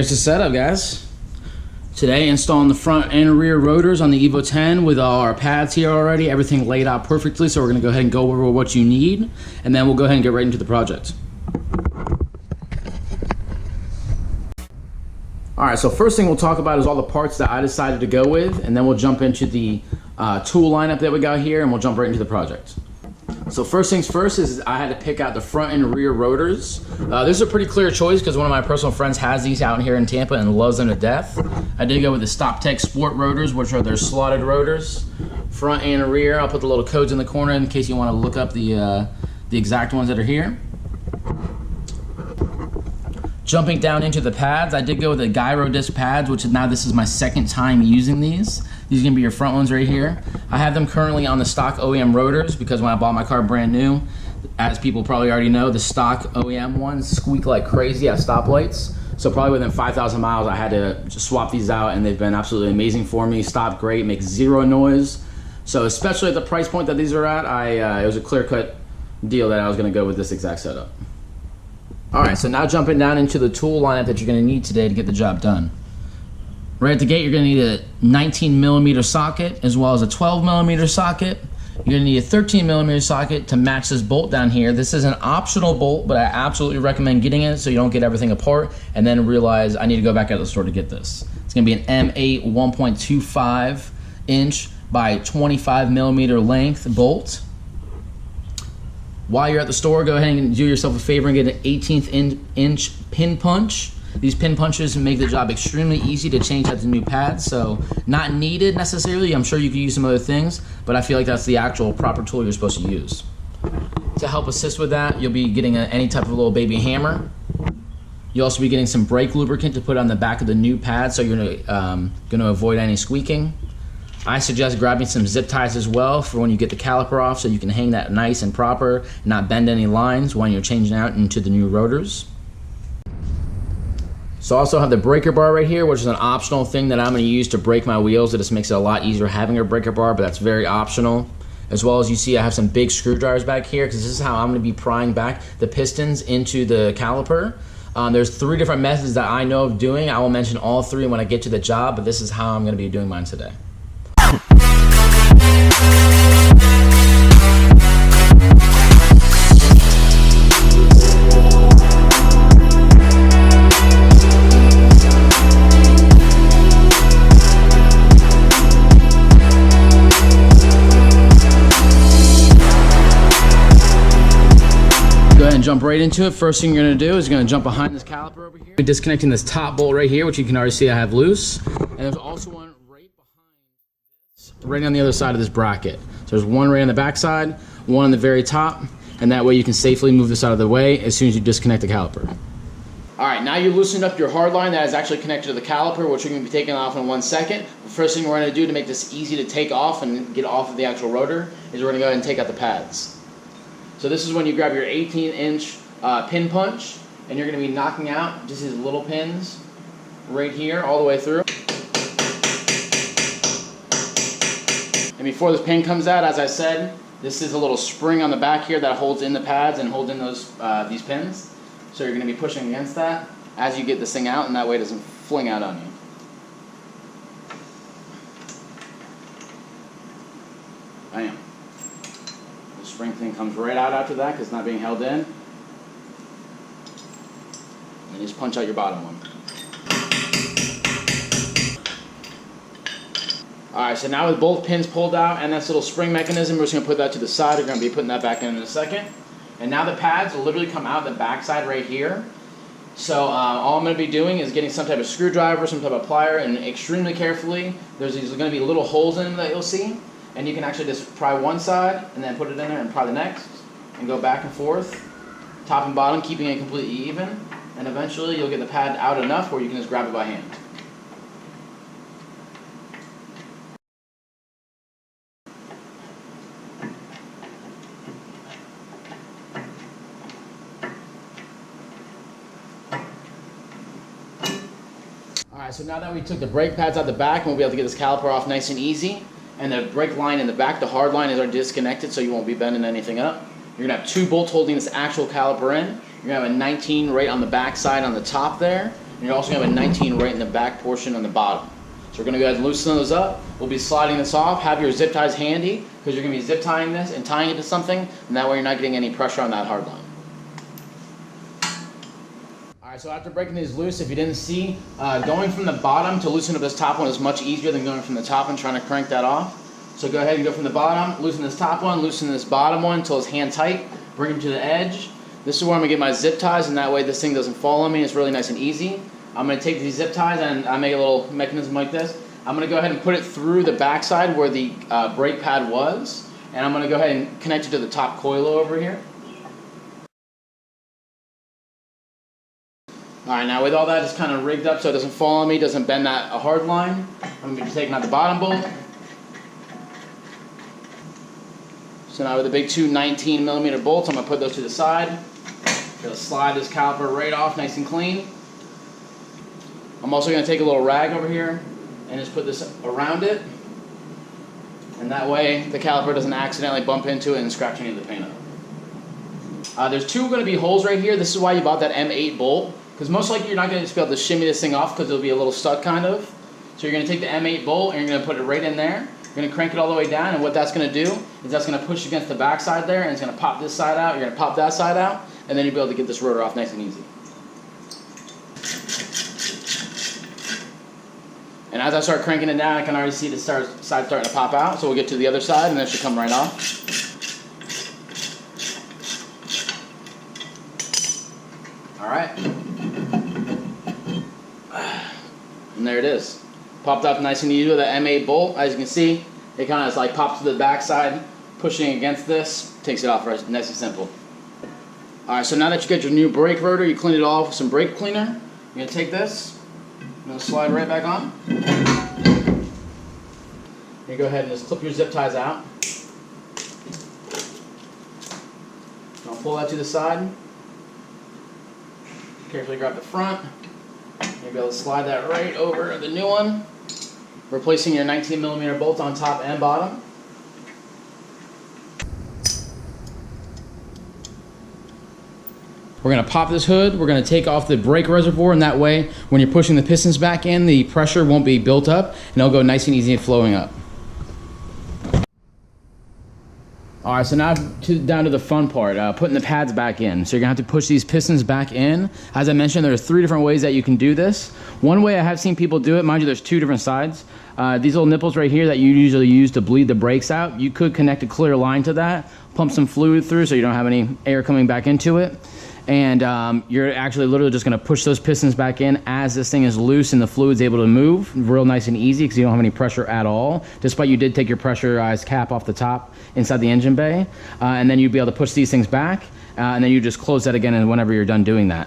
Here's the setup, guys. Today, installing the front and rear rotors on the Evo 10 with all our pads here already, everything laid out perfectly. So we're gonna go ahead and go over what you need, and then we'll go ahead and get right into the project. All right, so first thing we'll talk about is all the parts that I decided to go with, and then we'll jump into the tool lineup that we got here, and we'll jump right into the project. So first things first is I had to pick out the front and rear rotors. This is a pretty clear choice because one of my personal friends has these out here in Tampa and loves them to death. I did go with the Stoptech Sport rotors, which are their slotted rotors, front and rear. I'll put the little codes in the corner in case you want to look up the exact ones that are here. Jumping down into the pads, I did go with the Girodisc pads, which this is my second time using these. These are gonna be your front ones right here. I have them currently on the stock OEM rotors because when I bought my car brand new, as people probably already know, the stock OEM ones squeak like crazy at stoplights. So probably within 5,000 miles, I had to just swap these out, and they've been absolutely amazing for me. Stop great, make zero noise. So especially at the price point that these are at, it was a clear-cut deal that I was gonna go with this exact setup. All right, so now jumping down into the tool lineup that you're gonna need today to get the job done. Right at the gate, you're gonna need a 19mm socket as well as a 12mm socket. You're gonna need a 13mm socket to match this bolt down here. This is an optional bolt, but I absolutely recommend getting it so you don't get everything apart and then realize I need to go back out to the store to get this. It's gonna be an M8 1.25 inch by 25mm length bolt. While you're at the store, go ahead and do yourself a favor and get an 1/18 inch pin punch. These pin punches make the job extremely easy to change out the new pads, so not needed necessarily. I'm sure you could use some other things, but I feel like that's the actual proper tool you're supposed to use. To help assist with that, you'll be getting any type of little baby hammer. You'll also be getting some brake lubricant to put on the back of the new pad, so you're gonna avoid any squeaking. I suggest grabbing some zip ties as well for when you get the caliper off so you can hang that nice and proper, not bend any lines when you're changing out into the new rotors. So I also have the breaker bar right here, which is an optional thing that I'm going to use to brake my wheels. It just makes it a lot easier having a breaker bar, but that's very optional. As well as you see, I have some big screwdrivers back here because this is how I'm going to be prying back the pistons into the caliper. There's 3 different methods that I know of doing. I will mention all 3 when I get to the job, but this is how I'm going to be doing mine today. Jump right into it. First thing you're going to do is you're going to jump behind this caliper over here. We're disconnecting this top bolt right here, which you can already see I have loose. And there's also one right behind this, right on the other side of this bracket. So there's one right on the back side, one on the very top, and that way you can safely move this out of the way as soon as you disconnect the caliper. All right, now you've loosened up your hard line that is actually connected to the caliper, which we're going to be taking off in 1 second. The first thing we're going to do to make this easy to take off and get off of the actual rotor is we're going to go ahead and take out the pads. So this is when you grab your 18-inch pin punch, and you're going to be knocking out just these little pins right here all the way through. And before this pin comes out, as I said, this is a little spring on the back here that holds in the pads and holds in those these pins. So you're going to be pushing against that as you get this thing out, and that way it doesn't fling out on you. Bam. The spring thing comes right out after that because it's not being held in. And you just punch out your bottom one. Alright, so now with both pins pulled out and this little spring mechanism, we're just going to put that to the side. We're going to be putting that back in a second. And now the pads will literally come out the back side right here. So all I'm going to be doing is getting some type of screwdriver, some type of plier, and extremely carefully, there's going to be little holes in them that you'll see. And you can actually just pry one side and then put it in there and pry the next. And go back and forth, top and bottom, keeping it completely even. And eventually you'll get the pad out enough where you can just grab it by hand. Alright, so now that we took the brake pads out the back, and we'll be able to get this caliper off nice and easy. And the brake line in the back, the hard line, is already disconnected so you won't be bending anything up. You're going to have 2 bolts holding this actual caliper in. You're going to have a 19 right on the back side on the top there. and you're also going to have a 19 right in the back portion on the bottom. So we're going to go ahead and loosen those up. We'll be sliding this off. Have your zip ties handy because you're going to be zip tying this and tying it to something, and that way you're not getting any pressure on that hard line. Alright, so after breaking these loose, if you didn't see, going from the bottom to loosen up this top one is much easier than going from the top and trying to crank that off. So go ahead and go from the bottom, loosen this top one, loosen this bottom one until it's hand tight, bring them to the edge. This is where I'm going to get my zip ties, and that way this thing doesn't fall on me. It's really nice and easy. I'm going to take these zip ties and I make a little mechanism like this. I'm going to go ahead and put it through the backside where the brake pad was, and I'm going to go ahead and connect it to the top coil over here. Alright, now with all that just kind of rigged up so it doesn't fall on me, doesn't bend that a hard line, I'm going to be taking out the bottom bolt. So now with the big two 19mm bolts, I'm going to put those to the side. Going to slide this caliper right off nice and clean. I'm also going to take a little rag over here and just put this around it. And that way the caliper doesn't accidentally bump into it and scratch any of the paint up. There's two going to be holes right here. This is why you bought that M8 bolt. Because most likely you're not going to just be able to shimmy this thing off because it'll be a little stuck kind of. So you're going to take the M8 bolt and you're going to put it right in there. You're going to crank it all the way down, and what that's going to do is that's going to push against the back side there, and it's going to pop this side out, you're going to pop that side out, and then you'll be able to get this rotor off nice and easy. And as I start cranking it down, I can already see the side starting to pop out, so we'll get to the other side, and that should come right off. Alright. And there it is. Popped off nice and easy with an M8 bolt. As you can see, it kind of just like pops to the back side, pushing against this, takes it off nice and simple. Alright, so now that you got your new brake rotor, you cleaned it off with some brake cleaner. You're going to take this, I'm going to slide right back on. You go ahead and just clip your zip ties out. I'll pull that to the side. Carefully grab the front. You'll be able to slide that right over the new one, replacing your 19mm bolts on top and bottom. We're going to pop this hood, we're going to take off the brake reservoir, and that way when you're pushing the pistons back in, the pressure won't be built up and it'll go nice and easy and flowing up. Alright, so now down to the fun part, putting the pads back in. So you're going to have to push these pistons back in. As I mentioned, there's 3 different ways that you can do this. One way I have seen people do it, mind you, there's 2 different sides. These little nipples right here that you usually use to bleed the brakes out, you could connect a clear line to that, pump some fluid through so you don't have any air coming back into it. And you're actually literally just going to push those pistons back in as this thing is loose and the fluid's able to move real nice and easy because you don't have any pressure at all, despite you did take your pressurized cap off the top inside the engine bay. And then you'd be able to push these things back, and then you just close that again and whenever you're done doing that.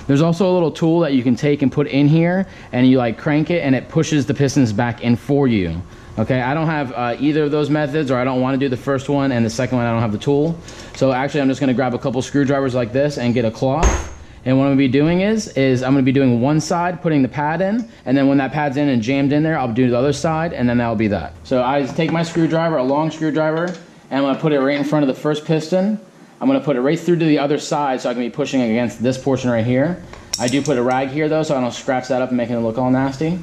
There's also a little tool that you can take and put in here, and you like crank it and it pushes the pistons back in for you. Okay, I don't have either of those methods, or I don't want to do the first one, and the second one I don't have the tool. So actually I'm just going to grab a couple screwdrivers like this and get a cloth. And what I'm going to be doing is I'm going to be doing one side, putting the pad in, and then when that pad's in and jammed in there, I'll do the other side, and then that'll be that. So I just take my screwdriver, a long screwdriver, and I'm going to put it right in front of the first piston. I'm going to put it right through to the other side so I can be pushing against this portion right here. I do put a rag here though, so I don't scratch that up and making it look all nasty.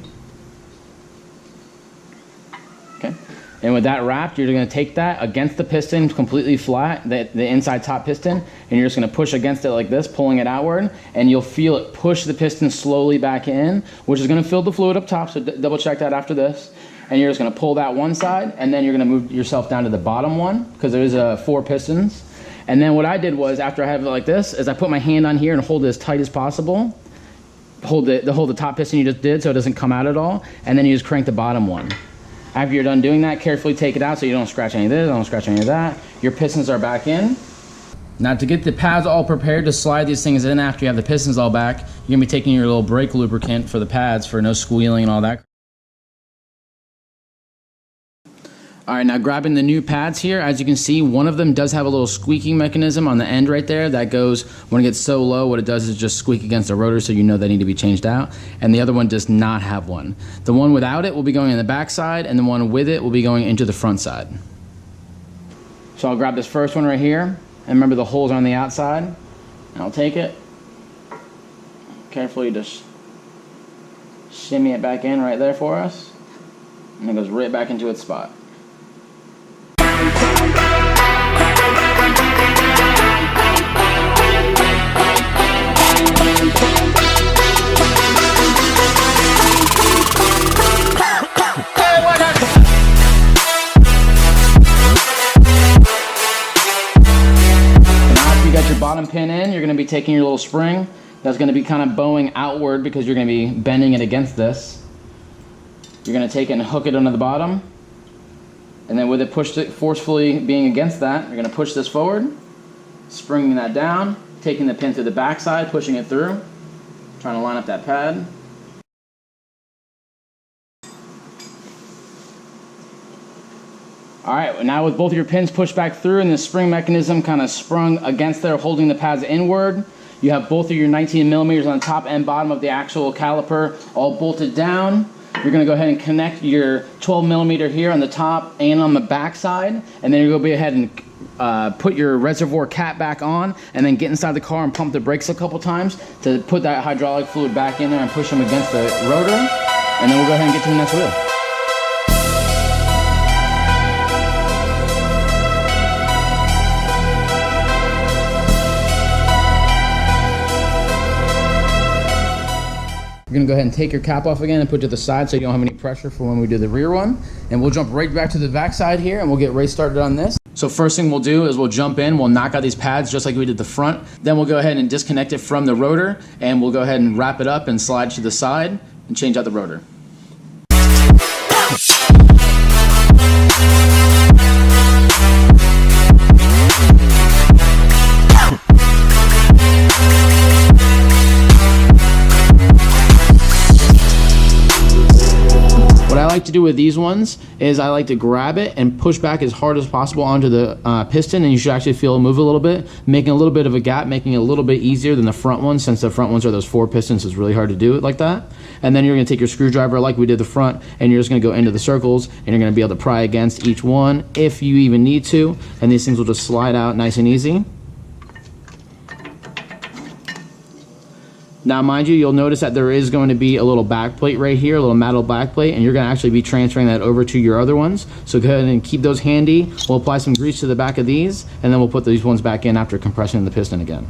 Okay. And with that wrapped, you're going to take that against the piston completely flat, the inside top piston, and you're just going to push against it like this, pulling it outward, and you'll feel it push the piston slowly back in, which is going to fill the fluid up top, so double check that after this. And you're just going to pull that one side, and then you're going to move yourself down to the bottom one, because there is 4 pistons. And then what I did was, after I have it like this, is I put my hand on here and hold it as tight as possible. Hold the top piston you just did so it doesn't come out at all, and then you just crank the bottom one. After you're done doing that, carefully take it out so you don't scratch any of this, don't scratch any of that. Your pistons are back in. Now to get the pads all prepared to slide these things in after you have the pistons all back, you're going to be taking your little brake lubricant for the pads for no squealing and all that. Alright, now grabbing the new pads here, as you can see, one of them does have a little squeaking mechanism on the end right there that goes, when it gets so low, what it does is just squeak against the rotor so you know they need to be changed out, and the other one does not have one. The one without it will be going in the back side, and the one with it will be going into the front side. So I'll grab this first one right here, and remember the holes are on the outside, and I'll take it, carefully just Shimmy it back in right there for us, and it goes right back into its spot. Bottom pin in, you're going to be taking your little spring that's going to be kind of bowing outward because you're going to be bending it against this. You're going to take it and hook it under the bottom, and then with it pushed it forcefully being against that, you're going to push this forward, springing that down, taking the pin through the back side, pushing it through, trying to line up that pad. Alright, now with both of your pins pushed back through and the spring mechanism kind of sprung against there, holding the pads inward, you have both of your 19 millimeters on the top and bottom of the actual caliper all bolted down. You're going to go ahead and connect your 12 millimeter here on the top and on the back side, and then you're going to go ahead and put your reservoir cap back on, and then get inside the car and pump the brakes a couple times to put that hydraulic fluid back in there and push them against the rotor, and then we'll go ahead and get to the next wheel. You're going to go ahead and take your cap off again and put it to the side so you don't have any pressure for when we do the rear one. And we'll jump right back to the back side here and we'll get right started on this. So first thing we'll do is we'll jump in, we'll knock out these pads just like we did the front. Then we'll go ahead and disconnect it from the rotor, and we'll go ahead and wrap it up and slide to the side and change out the rotor. What I like to do with these ones is I like to grab it and push back as hard as possible onto the piston, and you should actually feel it move a little bit, making a little bit of a gap, making it a little bit easier than the front ones, since the front ones are those 4 pistons. It's really hard to do it like that. And then you're going to take your screwdriver like we did the front, and you're just going to go into the circles, and you're going to be able to pry against each one if you even need to, and these things will just slide out nice and easy. Now, mind you, you'll notice that there is going to be a little back plate right here, a little metal back plate, and you're going to actually be transferring that over to your other ones. So go ahead and keep those handy. We'll apply some grease to the back of these, and then we'll put these ones back in after compressing the piston again.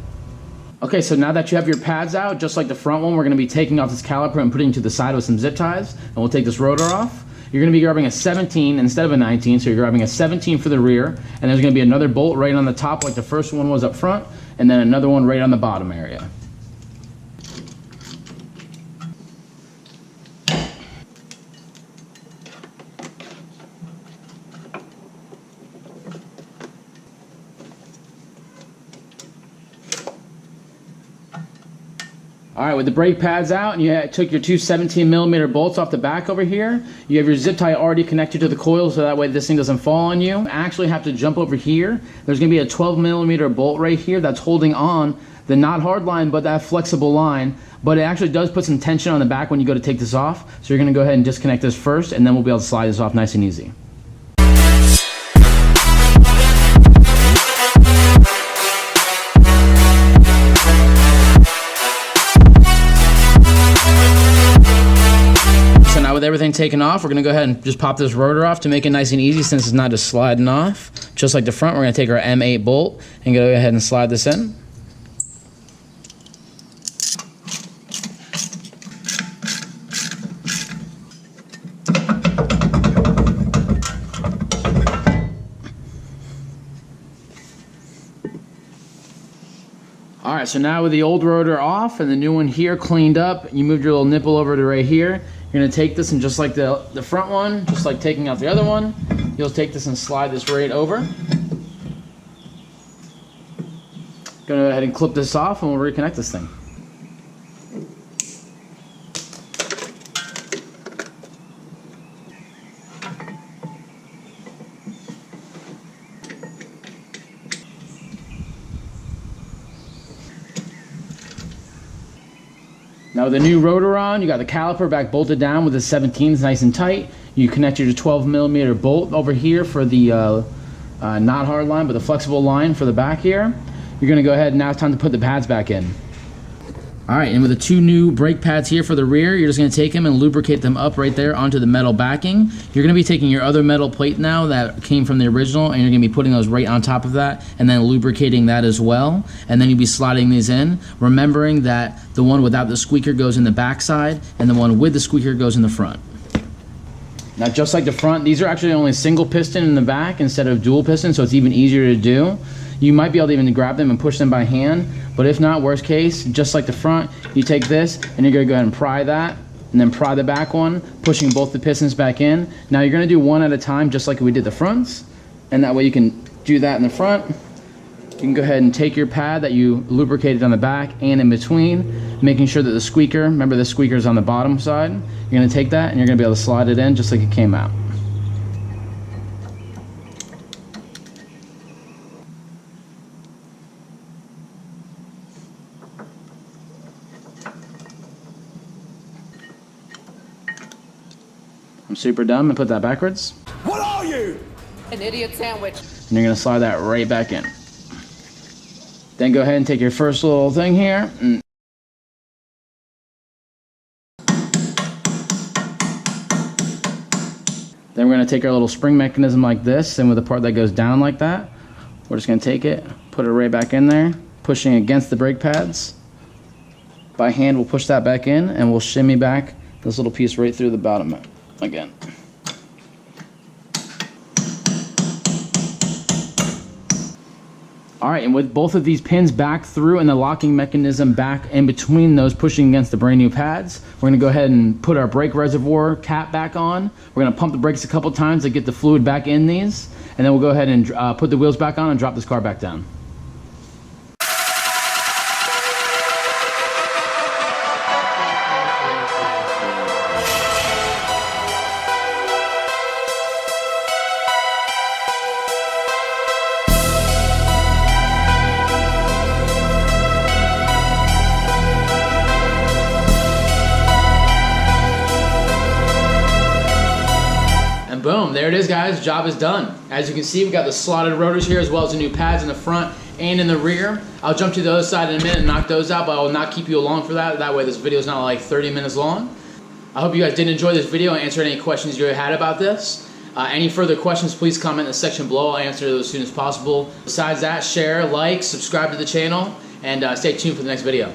Okay, so now that you have your pads out, just like the front one, we're going to be taking off this caliper and putting it to the side with some zip ties, and we'll take this rotor off. You're going to be grabbing a 17 instead of a 19, so you're grabbing a 17 for the rear, and there's going to be another bolt right on the top like the first one was up front, and then another one right on the bottom area. All right, with the brake pads out, and you took your 2 17 millimeter bolts off the back over here, you have your zip tie already connected to the coil, so that way this thing doesn't fall on you. Actually have to jump over here. There's gonna be a 12 millimeter bolt right here that's holding on the not hard line, but that flexible line. But it actually does put some tension on the back when you go to take this off. So you're gonna go ahead and disconnect this first, and then we'll be able to slide this off nice and easy. With everything taken off, we're going to go ahead and just pop this rotor off to make it nice and easy, since it's not just sliding off. Just like the front, we're going to take our M8 bolt and go ahead and slide this in. Alright, so now with the old rotor off and the new one here cleaned up, you moved your little nipple over to right here. You're going to take this, and just like the front one, just like taking out the other one, you'll take this and slide this right over. Go ahead and clip this off, and we'll reconnect this thing. Now with the new rotor on, you got the caliper back bolted down with the 17s nice and tight. You connect your 12 millimeter bolt over here for the not hard line, but the flexible line for the back here. You're going to go ahead and now it's time to put the pads back in. All right, and with the 2 new brake pads here for the rear, you're just gonna take them and lubricate them up right there onto the metal backing. You're gonna be taking your other metal plate now that came from the original, and you're gonna be putting those right on top of that, and then lubricating that as well. And then you'll be sliding these in, remembering that the one without the squeaker goes in the back side, and the one with the squeaker goes in the front. Now, just like the front, these are actually only single piston in the back instead of dual piston, so it's even easier to do. You might be able to even grab them and push them by hand, but if not, worst case, just like the front, you take this and you're gonna go ahead and pry that, and then pry the back one, pushing both the pistons back in. Now you're gonna do one at a time, just like we did the fronts, and that way you can do that in the front. You can go ahead and take your pad that you lubricated on the back and in between, making sure that the squeaker, remember the squeaker is on the bottom side, you're gonna take that and you're gonna be able to slide it in just like it came out. I'm super dumb and put that backwards. What are you? An idiot sandwich. And you're gonna slide that right back in. Then go ahead and take your first little thing here. And then we're gonna take our little spring mechanism like this, and with the part that goes down like that, we're just gonna take it, put it right back in there, pushing against the brake pads. By hand, we'll push that back in, and we'll shimmy back this little piece right through the bottom again. All right, and with both of these pins back through and the locking mechanism back in between those pushing against the brand new pads, we're gonna go ahead and put our brake reservoir cap back on. We're gonna pump the brakes a couple times to get the fluid back in these, and then we'll go ahead and put the wheels back on and drop this car back down. And boom, there it is, guys. Job is done. As you can see, we got the slotted rotors here as well as the new pads in the front and in the rear. I'll jump to the other side in a minute and knock those out, but I will not keep you along for that. That way this video is not like 30 minutes long. I hope you guys did enjoy this video and answered any questions you had about this. Any further questions, please comment in the section below. I'll answer those as soon as possible. Besides that, share, like, subscribe to the channel, and stay tuned for the next video.